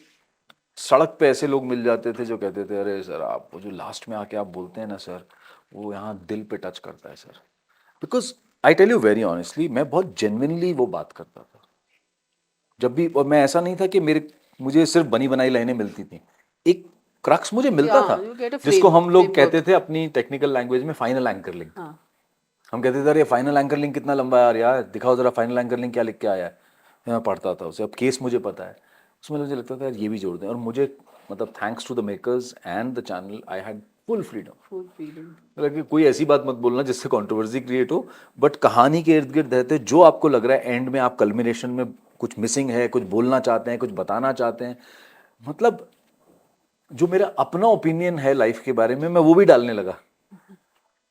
सड़क पे ऐसे लोग मिल जाते थे जो कहते थे अरे सर आप वो जो लास्ट में आके आप बोलते हैं ना सर, वो यहाँ दिल पे टच करता है sir. Because I tell you very honestly, मैं बहुत जेन्युइनली वो बात करता था जब भी। और मैं ऐसा नहीं था कि मुझे सिर्फ बनी बनाई लाइनें मिलती थी, एक क्रक्स मुझे मिलता Yeah, था you get a जिसको हम लोग framework. कहते थे अपनी टेक्निकल लैंग्वेज में फाइनल एंकर लिंक। हाँ. हम कहते थे अरे फाइनल एंकर लिंक कितना लंबा है यार, दिखाओ जरा फाइनल एंकर लिंक क्या लिख के आया है। मैं पढ़ता था उसे, अब केस मुझे पता है, उसमें मुझे लगता था यार ये भी जोड़ दें। और मुझे मतलब thanks to the makers and the channel I had full freedom. Full freedom. कि कोई ऐसी बात मत बोलना जिससे कंट्रोवर्सी क्रिएट हो, बट कहानी के इर्द गिर्द रहते जो आपको लग रहा है एंड में आप कल्मिनेशन में कुछ मिसिंग है, कुछ बोलना चाहते हैं, कुछ बताना चाहते हैं, मतलब जो मेरा अपना ओपिनियन है लाइफ के बारे में मैं वो भी डालने लगा।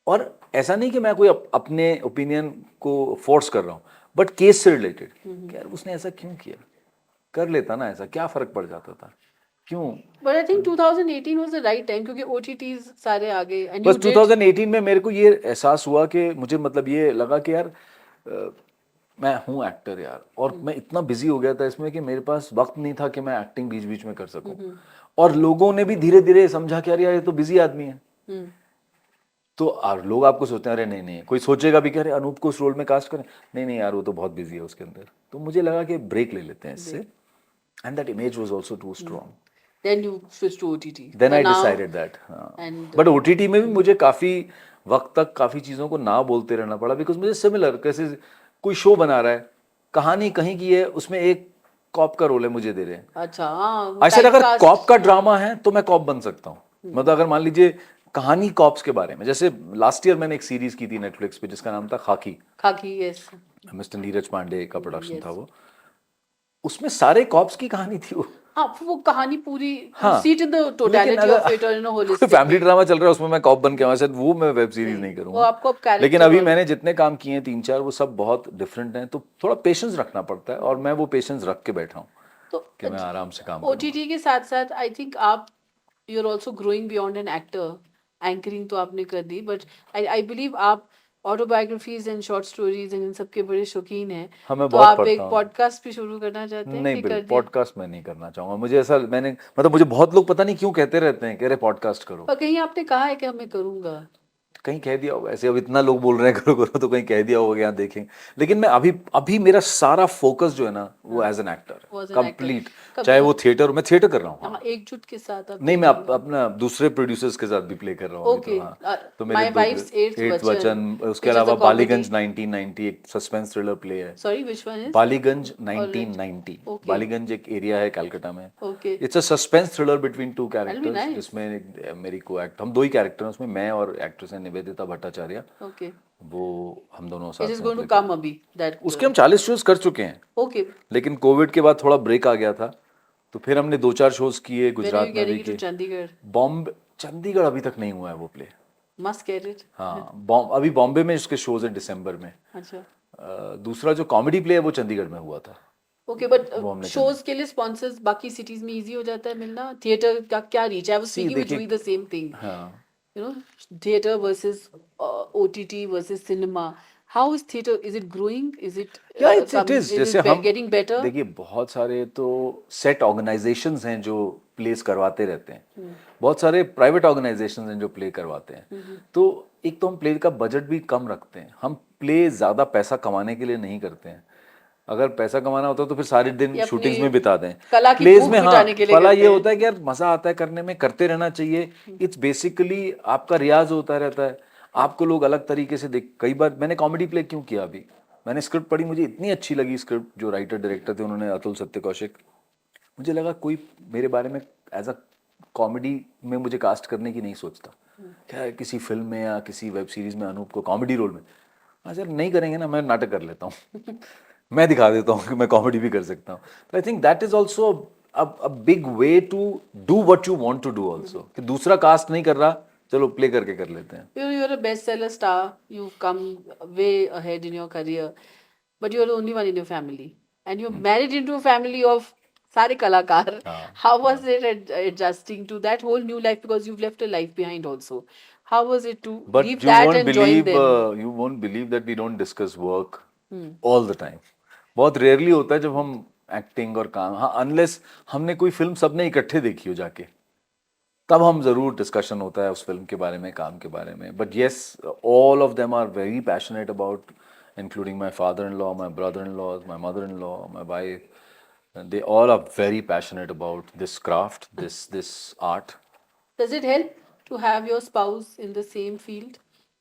और ऐसा नहीं कि मैं कोई अपने ओपिनियन को फोर्स कर रहा हूँ, बट केस से रिलेटेड यार उसने ऐसा क्यों किया, कर लेता ना ऐसा, क्या फर्क पड़ जाता था, क्यों। But I think 2018 was the right time क्योंकि OTTs सारे आ गए and बस you did 2018 में मेरे को ये एहसास हुआ कि मुझे मतलब ये लगा कि यार मैं हूँ एक्टर यार, और मैं इतना बिजी हो गया था इसमें कि मेरे पास वक्त नहीं था कि मैं एक्टिंग बीच बीच में कर सकूं। और लोगों ने भी धीरे धीरे समझा कि यार ये तो बिजी आदमी है। तो और लोग आपको सोचते हैं अरे नहीं नहीं, कोई सोचेगा भी कि अरे अनूप को उस रोल में कास्ट करें, नहीं नहीं यार वो तो बहुत बिजी है उसके अंदर। तो मुझे लगा कि ब्रेक ले लेते हैं इससे, and that image was also too strong. then you switched to OTT. Then I And now- decided that. and but OTT में भी मुझे काफी वक्त तक काफी चीजों को ना बोलते रहना पड़ा, बिकॉज मुझे सिमिलर, कैसे कोई शो बना रहा है, कहानी कहीं की है, उसमें एक कॉप का रोल है मुझे दे रहे हैं। अच्छा हाँ अच्छा अगर typecast- कॉप का ड्रामा है तो मैं कॉप बन सकता हूँ। मतलब अगर मान लीजिए कहानी कॉप्स के बारे में, जैसे लास्ट ईयर मैंने एक सीरीज की थी नेटफ्लिक्स पे जिसका नाम था खाकी, खाकी yes मिस्टर नीरज पांडे का प्रोडक्शन Yes. था वो। उसमें सारे कॉप्स की कहानी थी वो। हाँ वो कहानी पूरी हाँ। see it in the totality of it or in a holistic family way. Drama चल रहा है उसमें मैं कॉप बन के आया, शायद वो मैं वेब सीरीज नहीं वो करूंगा। आपको अब character लेकिन अभी और- मैंने जितने काम किए हैं 3-4 वो सब बहुत डिफरेंट हैं, तो थोड़ा पेशेंस रखना पड़ता है, और मैं वो पेशेंस रख के बैठा हूँ तो कि मैं आराम से काम करूँ। OTT के साथ साथ आई थिंक आप you are also growing beyond an actor. Anchoring तो आपने कर दी बट आई बिलीव आप autobiographies and short stories and इन सब के बड़े शौकीन हैं। हाँ, मैं तो बहुत आप पढ़ता एक हूँ। पॉडकास्ट भी शुरू करना चाहते हैं नहीं कि कर बिल्कुल दिया? पॉडकास्ट मैं नहीं करना चाहूंगा। मुझे ऐसा मैंने मतलब मुझे बहुत लोग पता नहीं क्यों कहते रहते हैं कि अरे पॉडकास्ट करो। पर कहीं आपने कहा है कि मैं करूंगा? कहीं कह दिया होगा ऐसे, अब इतना लोग बोल रहे हैं करो करो, तो कहीं कह दिया होगा यहाँ देखें। लेकिन मैं अभी मेरा सारा फोकस जो है ना वो as an actor Was an complete, actor. चाहे वो थिएटर, मैं थिएटर कर रहा हूँ। हाँ एकजुट के साथ आप नहीं मैं अपना दूसरे प्रोड्यूसर्स के साथ भी प्ले कर रहा हूँ अभी Okay. तो। हाँ तो My मेरे Wife's Eighth एट्थ Vachan, वचन, उसके which is a अलावा comedy. बालीगंज 1990 एक सस्पेंस थ्रिलर प्ले है। Sorry which one is? Ballygunge 1990। Okay. Ballygunge एक एरिया है कलकत्ता में। Okay it's a suspense thriller between two That'll be characters, nice. जिसमें मेरी को एक्ट, हम दो ही कैरेक्टर हैं उसमें, मैं और एक्ट्रेस है निवेदिता भट्टाचार्य। ओके वो हम दोनों इट साथ इज में गोइंग टू play कर- कम अभी दैट उसके हम 40 शोज कर चुके हैं, ओके लेकिन कोविड के बाद थोड़ा ब्रेक आ गया था, तो फिर हमने 2-4 शोज किए व्हेन आर गुजरात यू में भी गेटिंग टू किए। चंडीगढ़? बॉम्बे, चंडीगढ़ अभी तक नहीं हुआ है वो प्ले। Must get it. हाँ अभी बॉम्बे में इसके शोज है दिसंबर में। अच्छा दूसरा जो कॉमेडी प्ले है वो चंडीगढ़ में हुआ था, ओके बट वो हमने शोज के लिए स्पॉन्सर्स बाकी सिटीज में इजी हो जाता है मिलना? थिएटर का क्या रीच है? I was see speaking with देखिए जूही द सेम थिंग, हाँ you know, theater versus OTT versus cinema. How is theater? Is it growing? Is it या इट इज is जैसे it हम getting better? देखिए बहुत सारे तो सेट ऑर्गेनाइजेशंस हैं जो प्लेस करवाते रहते हैं, बहुत सारे प्राइवेट ऑर्गेनाइजेशंस हैं जो प्ले करवाते हैं। तो एक तो हम प्ले का बजट भी कम रखते हैं, हम प्ले ज़्यादा पैसा कमाने के लिए नहीं करते हैं। अगर पैसा कमाना होता तो फिर सारे दिन ये अपनी शूटिंग्स में बिता दें। कला की प्लेज भूख में हाँ मिटाने के लिए फला करते ये हैं। होता है कि यार मजा आता है करने में, करते रहना चाहिए। इट्स बेसिकली आपका रियाज होता रहता है, आपको लोग अलग तरीके से देख। कई बार मैंने कॉमेडी प्ले क्यों किया, अभी मैंने स्क्रिप्ट पढ़ी, मुझे इतनी अच्छी लगी स्क्रिप्ट, जो राइटर डायरेक्टर थे उन्होंने अतुल सत्य कौशिक, मुझे लगा कोई मेरे बारे में एज अ कॉमेडी में मुझे कास्ट करने की नहीं सोचता, क्या किसी फिल्म में या किसी वेब सीरीज में अनूप को कॉमेडी रोल में। हाँ सर नहीं करेंगे ना, मैं नाटक कर लेता हूँ मैं दिखा देता हूँ कि मैं कॉमेडी भी कर सकता हूँ। तो I think that is also a big way to do what you want to do also, कि दूसरा कास्ट नहीं कर रहा, चलो प्ले करके कर लेते हैं। You're a bestseller star. You've come way ahead in your career, but you're the only one in your family, and you're married into a family of सारे कलाकार. हाँ, How was it adjusting to that whole new life, because you've left a life behind also? How was it to But leave that and join them? you won't believe that we don't discuss work all the time. बहुत rarely होता है जब हम acting और काम, हाँ unless हमने कोई फिल्म सबने इकट्ठे देखी हो जाके, तब हम जरूर डिस्कशन होता है उस फिल्म के बारे में, काम के बारे में। But yes all of them are very passionate about, including my father in law, my brother in law, my mother in law, my wife, they all are very passionate about this craft, this art. Does it help to have your spouse in the same field?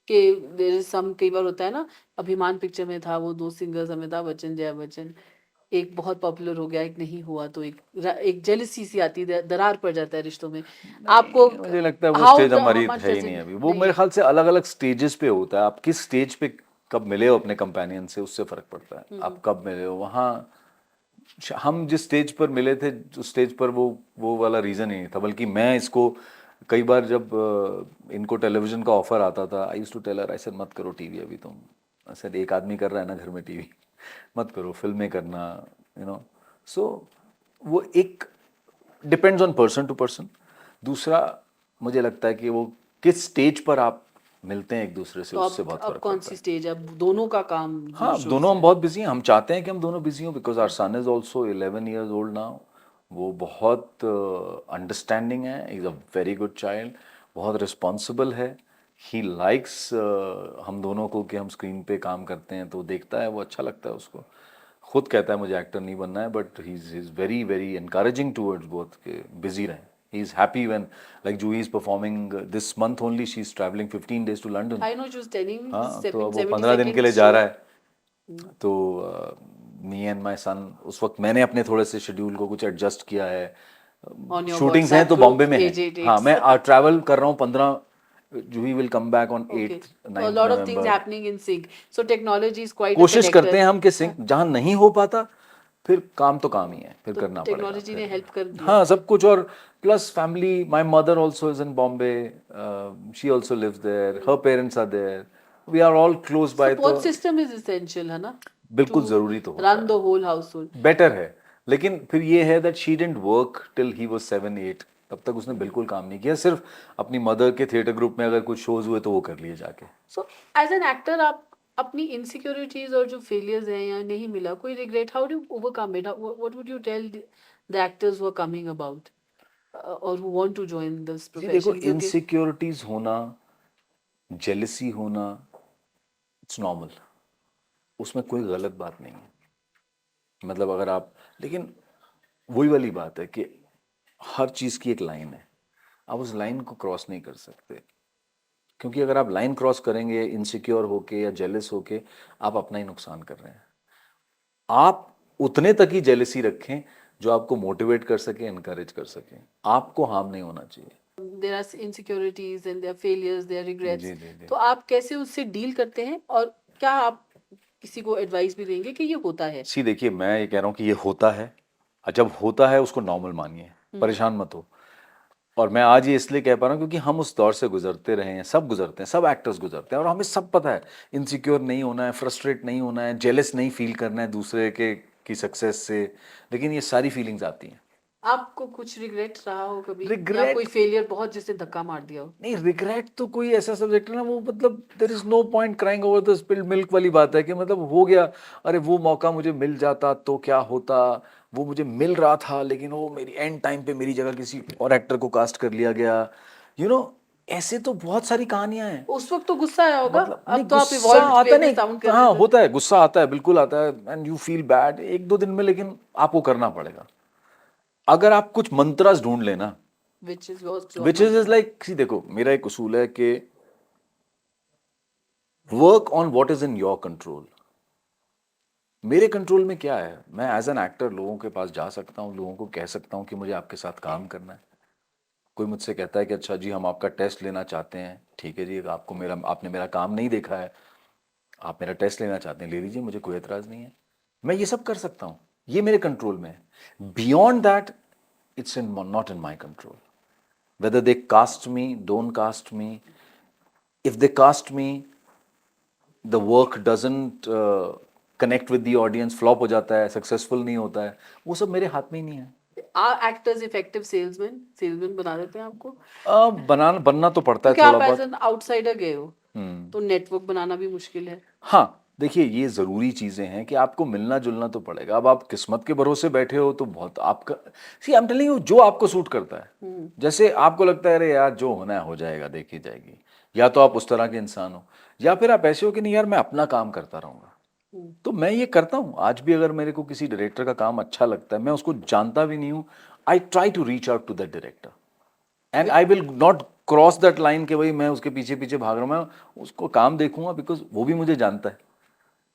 कि there is some, कई बार होता है ना, अभिमान picture में था वो दो सिंगर्स, अमिताभ बच्चन जया बच्चन, एक बहुत पॉपुलर हो गया, एक नहीं हुआ, तो एक जेलसी सी आती है, दरार पड़ जाता है रिश्तों में। आपको मुझे लगता है वो how स्टेज how हमारी much है ही does नहीं it- अभी, वो नहीं मेरे है? ख्याल से अलग अलग स्टेजेस पे होता है। आप किस स्टेज पे कब मिले हो अपने कंपेनियन से, उससे फर्क पड़ता है। आप कब मिले हो, वहाँ हम जिस स्टेज पर मिले थे, उस स्टेज पर वो वाला रीज़न ही नहीं था। बल्कि मैं इसको कई बार जब इनको टेलीविज़न का ऑफर आता था, I used to tell her, I said मत करो टीवी अभी तुम, आई सेड एक आदमी कर रहा है ना घर में टीवी, मत करो, फिल्में करना, यू नो। सो वो एक depends on person to person. दूसरा मुझे लगता है कि वो किस स्टेज पर आप मिलते हैं एक दूसरे से, तो उससे अब बहुत अब फर्क कौन पड़ता सी है। स्टेज है? अब दोनों का काम हाँ जोर दोनों से हम बहुत बिजी हैं, हम चाहते हैं कि हम दोनों बिजी हों, because our son is also 11 years old now. वो बहुत अंडरस्टैंडिंग है, is a very good child, बहुत रिस्पॉन्सिबल है। ही लाइक्स हम दोनों को कि हम स्क्रीन पे काम करते हैं, तो देखता है, वो अच्छा लगता है उसको। खुद कहता है मुझे एक्टर नहीं बनना है, but he is very very encouraging towards both के बिजी रहें। He is happy when, like Juhi is performing this month only, she is traveling 15 days to London. I know she was telling me हाँ तो अब वो 70 15 दिन के लिए seconds जा show. रहा है। तो मी एंड माई सन, उस वक्त मैंने अपने थोड़े से शेड्यूल को कुछ एडजस्ट किया है। On your शूटिंग्स हैं WhatsApp तो group, बॉम्बे में है। 888. हाँ मैं ट्रैवल कर रहा हूँ 15, Juhi will come back on Okay. 8th So a 9th lot of things November। happening in sync. So technology is quite a कोशिश connector. करते हैं हम कि सिंक, जहाँ नहीं हो पाता फिर काम तो काम ही है, फिर तो करना पड़ेगा टेक्नोलॉजी ने फिर। हेल्प कर दिया। हाँ सब कुछ। और plus family, my mother also is in Bombay, she also lives there, her parents are there, we are all close by. Support तो सिस्टम इज एसेंशियल, है ना? बिल्कुल To जरूरी तो होता run the whole household. है, बेटर है। लेकिन फिर ये है that she didn't work till he was 7-8, तब तक उसने बिल्कुल काम नहीं किया। सिर्फ अपनी मदर के थिएटर ग्रुप में अगर कुछ शोज हुए तो वो कर लिए जाके। So as an actor, आप अपनी इनसिक्योरिटीज और जो फेलियर्स हैं या नहीं मिला, कोई regret, how do you overcome it? What would you tell the actors who are coming about और who want to join this जी देखो, प्रोफेशन? क्योंकि इनसिक्योरिटीज होना, जेलसी होना, इट्स नॉर्मल, उसमें कोई गलत बात नहीं है। मतलब अगर आप, लेकिन वही वाली बात है कि हर चीज़ की एक लाइन है, आप उस लाइन को क्रॉस नहीं कर सकते। क्योंकि अगर आप लाइन क्रॉस करेंगे इनसिक्योर होके या जेलस होके, आप अपना ही नुकसान कर रहे हैं। आप उतने तक ही जेलसी रखें जो आपको मोटिवेट कर सके, इनकरेज कर सके, आपको हार्म नहीं होना चाहिए। There are insecurities and there failures, there regrets, जी जी जी। तो आप कैसे उससे डील करते हैं और क्या आप किसी को एडवाइस भी देंगे कि ये होता है? सी देखिए, मैं ये कह रहा हूँ कि ये होता है, और जब होता है उसको नॉर्मल मानिए, परेशान मत हो। और मैं आज ये इसलिए कह पा रहा हूँ क्योंकि हम उस दौर से गुजरते रहे हैं, सब गुजरते हैं, सब एक्टर्स गुजरते हैं, और हमें सब पता है इनसिक्योर नहीं होना है, फ्रस्ट्रेट नहीं होना है, जेलस नहीं फील करना है दूसरे के की सक्सेस से, लेकिन ये सारी फीलिंग्स आती हैं। आपको कुछ रिग्रेट रहा हो कभी, या रिग्रेट कोई फेलियर बहुत जिसने धक्का मार दिया हो? नहीं, रिग्रेट तो कोई ऐसा सब्जेक्ट है ना, वो मतलब there is no point crying over the spilled milk वाली बात है कि मतलब हो गया, अरे वो मौका मुझे मिल जाता तो क्या होता, वो मुझे मिल रहा था लेकिन वो मेरी एंड टाइम पे मेरी जगह किसी और एक्टर को कास्ट कर लिया गया, यू नो ऐसे तो बहुत सारी कहानियां हैं। उस वक्त तो गुस्सा आया होगा, मतलब नहीं, अब तो आप गुस्सा इवॉल्व आता वे में नहीं, साउंड कर हाँ रहे थे। होता है, गुस्सा आता है, बिल्कुल आता है, एंड यू फील बैड एक दो दिन में, लेकिन आपको करना पड़ेगा। अगर आप कुछ मंत्रास ढूंढ लेना, which is yours, which is like, see देखो मेरा एक उसूल है कि work on what is in your control. मेरे कंट्रोल में क्या है, मैं एज एन एक्टर लोगों के पास जा सकता हूँ, लोगों को कह सकता हूँ कि मुझे आपके साथ काम करना है। कोई मुझसे कहता है कि अच्छा जी हम आपका टेस्ट लेना चाहते हैं, ठीक है जी, आपने मेरा काम नहीं देखा है, आप मेरा टेस्ट लेना चाहते हैं, ले लीजिए, मुझे कोई एतराज नहीं है, मैं ये सब कर सकता हूँ, ये मेरे कंट्रोल में है। Beyond that it's in not in my control, whether they cast me, don't cast me. If they cast me, the work doesn't connect with the audience, flop हो जाता है, successful नहीं होता है, वो सब मेरे हाथ में ही नहीं है। Are actors effective salesman, salesman बना देते हैं आपको? बनना तो पड़ता है क्योंकि थोड़ा आप एज बहुत। एन आउटसाइडर गए हो, तो नेटवर्क बनाना भी मुश्किल है। हाँ देखिए, ये ज़रूरी चीज़ें हैं कि आपको मिलना जुलना तो पड़ेगा। अब आप किस्मत के भरोसे बैठे हो तो बहुत आपका, सी आई एम टेलिंग यू, जो आपको सूट करता है, जैसे आपको लगता है अरे यार जो होना है हो जाएगा, देखी जाएगी, या तो आप उस तरह के इंसान हो, या फिर आप ऐसे हो कि नहीं यार मैं अपना काम करता रहूँगा। तो मैं ये करता हूँ आज भी, अगर मेरे को किसी डायरेक्टर का काम अच्छा लगता है, मैं उसको जानता भी नहीं हूँ, I try to reach out to that director, and I will not cross that line कि भाई मैं उसके पीछे पीछे भाग रहा हूँ, मैं उसको काम देखूंगा बिकॉज वो भी मुझे जानता है,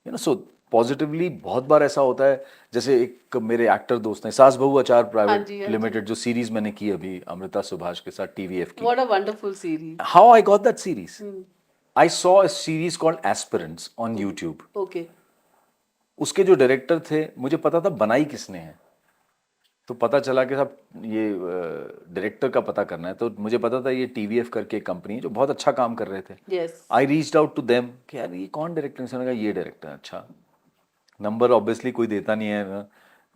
यू नो। सो पॉजिटिवली बहुत बार ऐसा होता है, जैसे एक मेरे एक्टर दोस्त हैं, सास बहू अचार हाँ प्राइवेट जी, हाँ जी। लिमिटेड, जो सीरीज मैंने की अभी अमृता सुभाष के साथ टीवीएफ की, what a wonderful series. How I got that series, I saw a series called aspirants on YouTube. Okay, उसके जो डायरेक्टर थे, मुझे पता था बनाई किसने है, तो पता चला कि साहब ये डायरेक्टर का पता करना है, तो मुझे पता था ये टीवीएफ करके एक कंपनी है जो बहुत अच्छा काम कर रहे थे। Yes. I reached out to them कि यार ये कौन डायरेक्टर है, उन्होंने कहा ये डायरेक्टर है। अच्छा, नंबर ऑब्वियसली कोई देता नहीं है ना।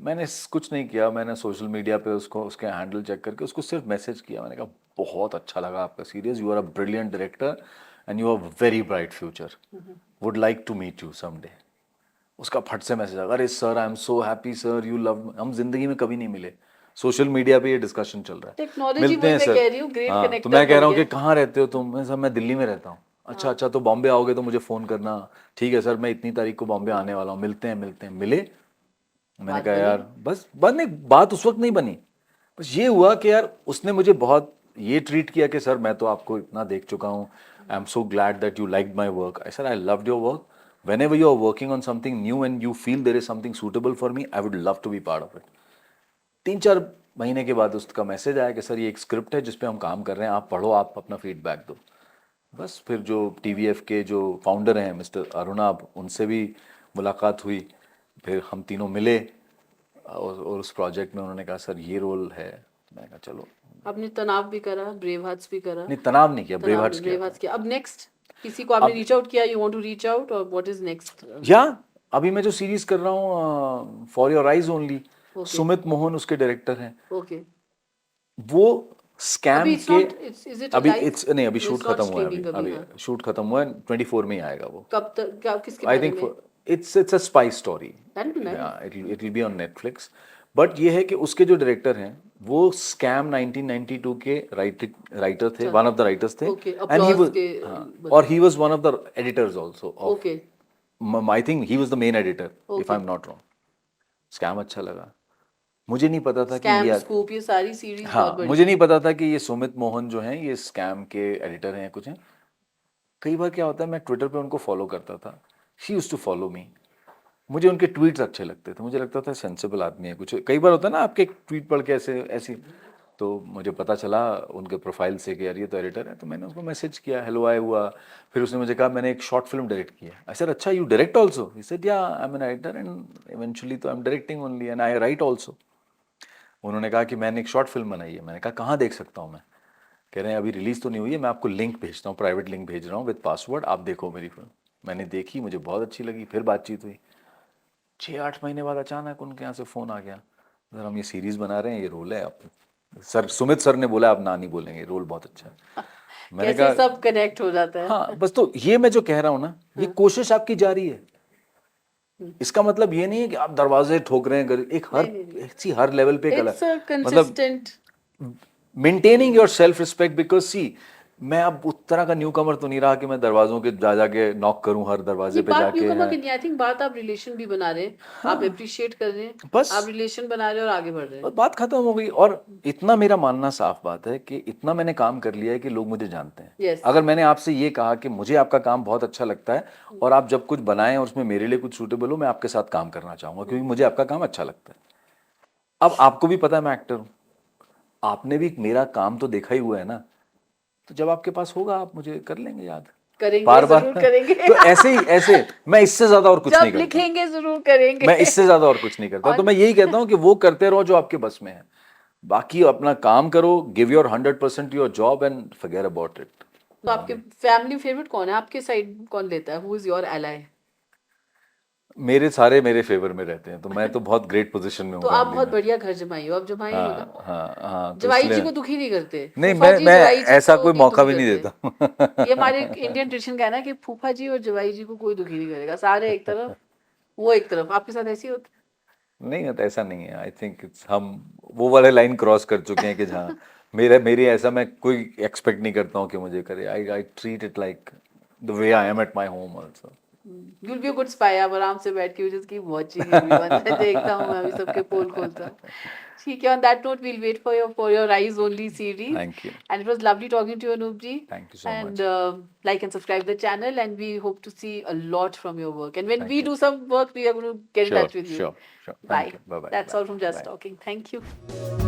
मैंने कुछ नहीं किया, मैंने सोशल मीडिया पे उसको उसके हैंडल चेक करके उसको सिर्फ मैसेज किया, मैंने कहा बहुत अच्छा लगा आपका series, you are a brilliant director and you have very bright future, would like to meet you someday. उसका फट से मैसेज आया, अरे sir I am so happy sir, you love, हम जिंदगी में कभी नहीं मिले, सोशल मीडिया पे ये डिस्कशन चल रहा है, टेक्नोलॉजी, मिलते वही हैं मैं सर। कह रही हूँ, ग्रेट हाँ, तो कनेक्टर मैं कह बन रहा हूँ गया। कि कहाँ रहते हो तुम, मैं सर मैं दिल्ली में रहता हूँ। अच्छा अच्छा, तो बॉम्बे आओगे तो मुझे फ़ोन करना, ठीक है सर मैं इतनी तारीख को बॉम्बे आने वाला हूँ, मिलते हैं मिलते हैं, मिले। मैंने बात कहा बनी। यार बस, बात नहीं, बात उस वक्त नहीं बनी, बस ये हुआ कि यार उसने मुझे बहुत ये ट्रीट किया कि सर मैं तो आपको इतना देख चुका हूँ, I am so glad that you like my work. I sir I loved your work, whenever you are working on something new and you feel there is something suitable for me, I would love to be part of it. 3-4 महीने के बाद उसका message आया कि sir ये एक script है जिसपे हम काम कर रहे हैं, आप पढ़ो, आप अपना फीडबैक दो। बस फिर जो टीवीएफ के जो फाउंडर हैं मिस्टर अरुणाब, उनसे भी मुलाकात हुई, फिर हम तीनों मिले, और उस प्रोजेक्ट में उन्होंने कहा सर ये रोल है, मैंने कहा चलो। आपने तनाव भी करा, ब्रेव हार्ट्स भी करा? नहीं तनाव नहीं किया, ब्रेव तनाव हार्ट्स नहीं, किया ब्रेव था। हार्ट्स किया। अब नेक्स्ट किसी को आपने अब रीच आउट किया, you want to reach out, और व्हाट इज नेक्स्ट? या अभी मैं जो सीरीज कर रहा हूँ for your eyes only, okay, Sumit Mohan उसके डायरेक्टर हैं। ओके। वो अभी स्कैम इट्स के, नॉट, इज इट अभी लाइव? इट्स नहीं, अभी शूट इट्स नॉट खत्म हुआ है, अभी स्ट्रीमिंग अभी? अभी हाँ, शूट खत्म हुआ है, 24 में ही आएगा वो। कब तक, क्या, किसके आई बारे थिंक में? It's a spy story, that be nice. It will be on Netflix. But ये है कि उसके जो डायरेक्टर हैं वो स्कैम 1992 के राइटर थे, वन ऑफ द राइटर्स थे, okay, and he applause was, के और he was one of the editors also of, okay, I think he was the main editor if I okay. Am not wrong. Scam अच्छा लगा, मुझे नहीं पता था कि स्कैम, ये, स्कूप, ये सारी सीरीज बहुत हाँ बड़ी मुझे है। नहीं पता था कि ये सुमित मोहन जो हैं ये स्कैम के एडिटर हैं, कुछ हैं। कई बार क्या होता है, मैं ट्विटर पे उनको फॉलो करता था, she used to follow me, मुझे उनके ट्वीट्स अच्छे लगते थे, मुझे लगता था सेंसिबल आदमी है कुछ। कई बार होता है ना आपके ट्वीट पढ़ के ऐसे ऐसी, तो मुझे पता चला उनके प्रोफाइल से कि यार ये तो एडिटर है, तो मैंने उसको मैसेज किया, हेलो आए हुआ। फिर उसने मुझे कहा मैंने एक शॉर्ट फिल्म डायरेक्ट किया। आई सेड अच्छा you direct also? He said yeah I am an editor and eventually तो I am directing only and I write also. उन्होंने कहा कि मैंने एक शॉर्ट फिल्म बनाई है, मैंने कहा कहाँ देख सकता हूँ मैं? कह रहे हैं अभी रिलीज तो नहीं हुई है, मैं आपको लिंक भेजता हूँ, प्राइवेट लिंक भेज रहा हूँ विद पासवर्ड, आप देखो मेरी फिल्म। मैंने देखी, मुझे बहुत अच्छी लगी, फिर बातचीत हुई। 6-8 महीने बाद अचानक उनके यहाँ से फ़ोन आ गया, सर हम ये सीरीज़ बना रहे हैं, ये रोल है आप, सर सुमित सर ने बोला आप ना नहीं बोलेंगे, रोल बहुत अच्छा है। मैंने कैसे कहा सब कनेक्ट हो जाता है। हाँ बस, तो ये मैं जो कह रहा हूँ ना, ये कोशिश आपकी जारी है। इसका मतलब ये नहीं है कि आप दरवाजे ठोक रहे हैं, एक हर ऐसी हर लेवल पे कला, इट्स अ मतलब consistent. Maintaining your self respect, because see मैं अब उस तरह का न्यू कमर तो नहीं रहा कि मैं दरवाजों के जा जाके नॉक करूं, हर दरवाजे ये पे बात जाके न्यूकमर की हैं। नहीं, आई थिंक बात आप रिलेशन भी बना रहे हैं, आप अप्रिशिएट कर रहे हैं, बस आप रिलेशन बना रहे हैं और आगे बढ़ रहे हैं। बस बात खत्म हो गई। और इतना मेरा मानना साफ बात है कि इतना मैंने काम कर लिया है कि लोग मुझे जानते हैं। Yes. अगर मैंने आपसे ये कहा कि मुझे आपका काम बहुत अच्छा लगता है और आप जब कुछ बनाएं और उसमें मेरे लिए कुछ सूटेबल हो, मैं आपके साथ काम करना चाहूंगा क्योंकि मुझे आपका काम अच्छा लगता है। अब आपको भी पता है मैं एक्टर हूं, आपने भी मेरा काम तो देखा ही हुआ है ना, तो जब आपके पास होगा आप मुझे कर लेंगे याद, करेंगे, बार बार। जरूर करेंगे। तो ऐसे ही, ऐसे मैं इससे ज्यादा और कुछ नहीं जब करता, लिखेंगे जरूर करेंगे। मैं इससे ज्यादा और कुछ नहीं करता। तो मैं यही कहता हूं कि वो करते रहो जो आपके बस में है, बाकी अपना काम करो, give your 100% to your job and forget about it. तो आपके फैमिली फेवरेट कौन है, आपके साइड कौन लेता है, हु इज योर एलाई? मेरे सारे मेरे फेवर में रहते हैं, तो मैं तो बहुत ग्रेट पोजीशन में हूँ तो आप फैमिली बहुत में। बढ़िया घर जमाई हो, आप जमाई हो ना? हाँ, तो जवाई जी इसलिए को दुखी नहीं करते? नहीं, फूफा जी मैं जवाई जी ऐसा को कोई नहीं मौका दुखी भी नहीं करते? देता ये हमारे इंडियन ट्रेडिशन का है ना कि फूफा जी और जवाई जी को कोई दुखी नहीं करेगा, सारे एक तरफ वो एक तरफ। आपके साथ ऐसी होता नहीं होता, ऐसा नहीं है। आई थिंक इट्स, हम वो वाले लाइन क्रॉस कर चुके हैं कि जहाँ मेरी ऐसा, मैं कोई एक्सपेक्ट नहीं करता हूँ कि मुझे करे। I treat it like the way I am at my home also. You'll be a good spy, आप आराम से बैठ के you just keep watching everyone। मैं देखता हूँ, मैं अभी सबके पोल खोलता हूँ। ठीक है, on that note we'll wait for your Eyes Only series। Thank you. And it was lovely talking to you, Anup ji। Thank you so And much. like and subscribe the channel, and we hope to see a lot from your work, and when Thank we you. do some work we are going to get in Sure, touch with you। sure, sure. Bye। Thank you. Bye-bye. That's Bye. all from Just Bye. Talking। Thank you।